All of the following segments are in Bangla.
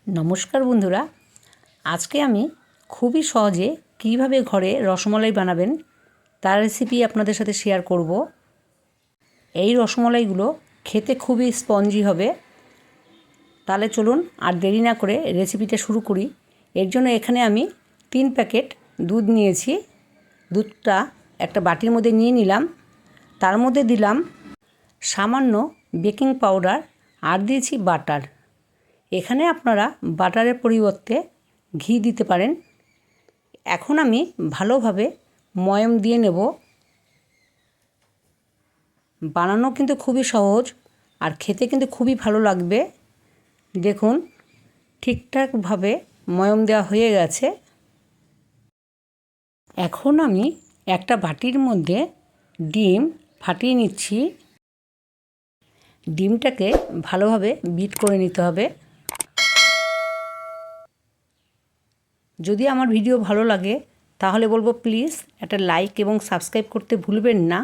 নমস্কার বন্ধুরা, আজকে আমি খুবই সহজে কিভাবে ঘরে রসমালাই বানাবেন তার রেসিপি আপনাদের সাথে শেয়ার করব। এই রসমালাইগুলো খেতে খুবই স্পঞ্জি হবে। তাহলে চলুন আর দেরি না করে রেসিপিটা শুরু করি। এর জন্য এখানে আমি 3 প্যাকেট দুধ নিয়েছি। দুধটা একটা বাটির মধ্যে নিয়ে নিলাম। তার মধ্যে দিলাম সামান্য বেকিং পাউডার আর দিয়েছি বাটার। এখানে আপনারা বাটারের পরিবর্তে ঘি দিতে পারেন। এখন আমি ভালোভাবে ময়াম দিয়ে নেব। বানানো কিন্তু খুবই সহজ আর খেতে কিন্তু খুবই ভালো লাগবে। দেখুন ঠিকঠাকভাবে ময়াম দেওয়া হয়ে গেছে। এখন আমি একটা বাটির মধ্যে ডিম ফাটিয়ে নিচ্ছি। ডিমটাকে ভালোভাবে বিট করে নিতে হবে। যদি আমার ভিডিও ভালো লাগে তাহলে বলবো প্লিজ একটা লাইক এবং সাবস্ক্রাইব করতে ভুলবেন না।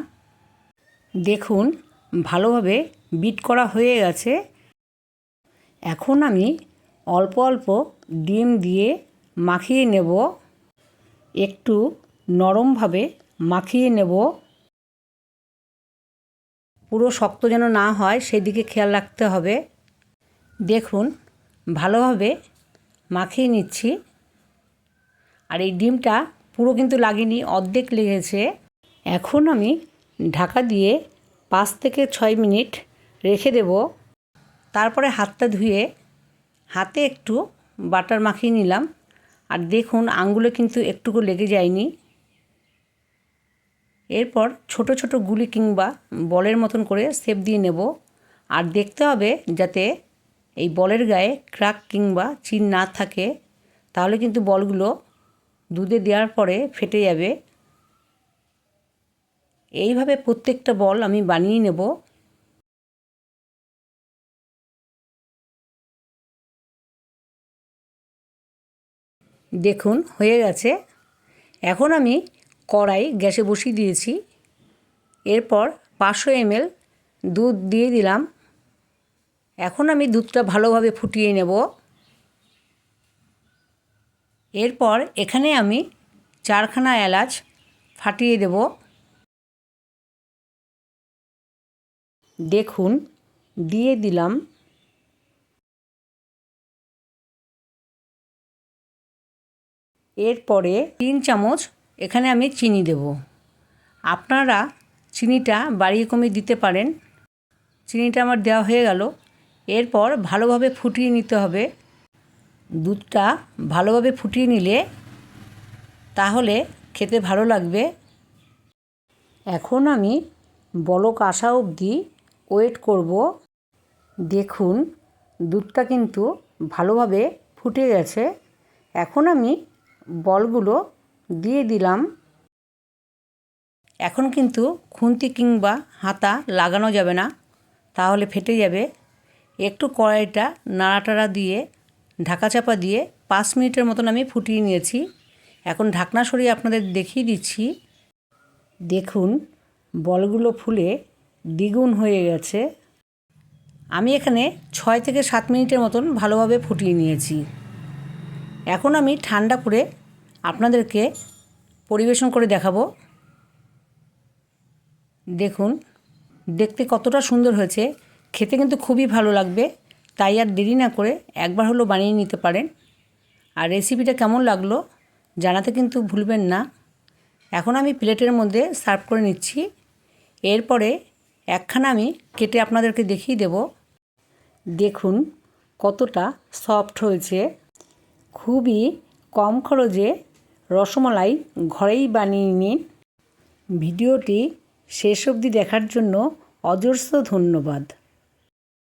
দেখুন ভালোভাবে বিট করা হয়ে গেছে। এখন আমি অল্প অল্প ডিম দিয়ে মাখিয়ে নেব। একটু নরমভাবে মাখিয়ে নেব। পুরো শক্ত যেন না হয় সেদিকে খেয়াল রাখতে হবে। দেখুন ভালোভাবে মাখিয়ে নিচ্ছি। আর এই ডিমটা পুরো কিন্তু লাগেনি, অর্ধেক লেগেছে। এখন আমি ঢাকা দিয়ে 5 থেকে 6 মিনিট রেখে দেব। তারপরে হাতটা ধুয়ে হাতে একটু বাটার মাখিয়ে নিলাম। আর দেখুন আঙ্গুলে কিন্তু একটুকু লেগে যায়নি। এরপর ছোট ছোট গুলি কিংবা বলের মতন করে শেপ দিয়ে নেব। আর দেখতে হবে যাতে এই বলের গায়ে ক্র্যাক কিংবা চিন না থাকে, তাহলে কিন্তু বলগুলো দুধে দেওয়ার পরে ফেটে যাবে। এইভাবে প্রত্যেকটা বল আমি বানিয়ে নেব। দেখুন হয়ে গেছে। এখন আমি কড়াই গ্যাসে বসিয়ে দিয়েছি। এরপর 500 ml দুধ দিয়ে দিলাম। এখন আমি দুধটা ভালোভাবে ফুটিয়ে নেব। এরপর এখানে আমি 4খানা এলাচ ফাটিয়ে দেব। দেখুন দিয়ে দিলাম। এরপরে 3 চামচ এখানে আমি চিনি দেব। আপনারা চিনিটা বাড়িয়ে কমিয়ে দিতে পারেন। চিনিটা আমার দেওয়া হয়ে গেল। এরপর ভালোভাবে ফুটিয়ে নিতে হবে। দুধটা ভালোভাবে ফুটিয়ে নিলে তাহলে খেতে ভালো লাগবে। এখন আমি বলক আসা অবধি ওয়েট করব। দেখুন দুধটা কিন্তু ভালোভাবে ফুটে গেছে। এখন আমি বলগুলো দিয়ে দিলাম। এখন কিন্তু খুন্তি কিংবা হাতা লাগানো যাবে না, তাহলে ফেটে যাবে। একটু কড়াইটা নাড়াটাড়া দিয়ে ঢাকা চাপা দিয়ে 5 মিনিটের মতন আমি ফুটিয়ে নিয়েছি। এখন ঢাকনা সরিয়ে আপনাদের দেখিয়ে দিচ্ছি। দেখুন বলগুলো ফুলে দ্বিগুণ হয়ে গেছে। আমি এখানে 6 থেকে 7 মিনিটের মতন ভালোভাবে ফুটিয়ে নিয়েছি। এখন আমি ঠান্ডা করে আপনাদেরকে পরিবেশন করে দেখাবো। দেখুন দেখতে কতটা সুন্দর হয়েছে, খেতে কিন্তু খুবই ভালো লাগবে। তাই আর দেরি না করে একবার হলো বানিয়ে নিতে পারেন। আর রেসিপিটা কেমন লাগলো জানাতে কিন্তু ভুলবেন না। এখন আমি প্লেটের মধ্যে সার্ভ করে নিচ্ছি। এরপরে একখানা আমি কেটে আপনাদেরকে দেখিয়ে দেব। দেখুন কতটা সফট হয়েছে। খুবই কম খরচে রসমালাই ঘরেই বানিয়ে নিন। ভিডিওটি শেষ অবধি দেখার জন্য অজস্র ধন্যবাদ।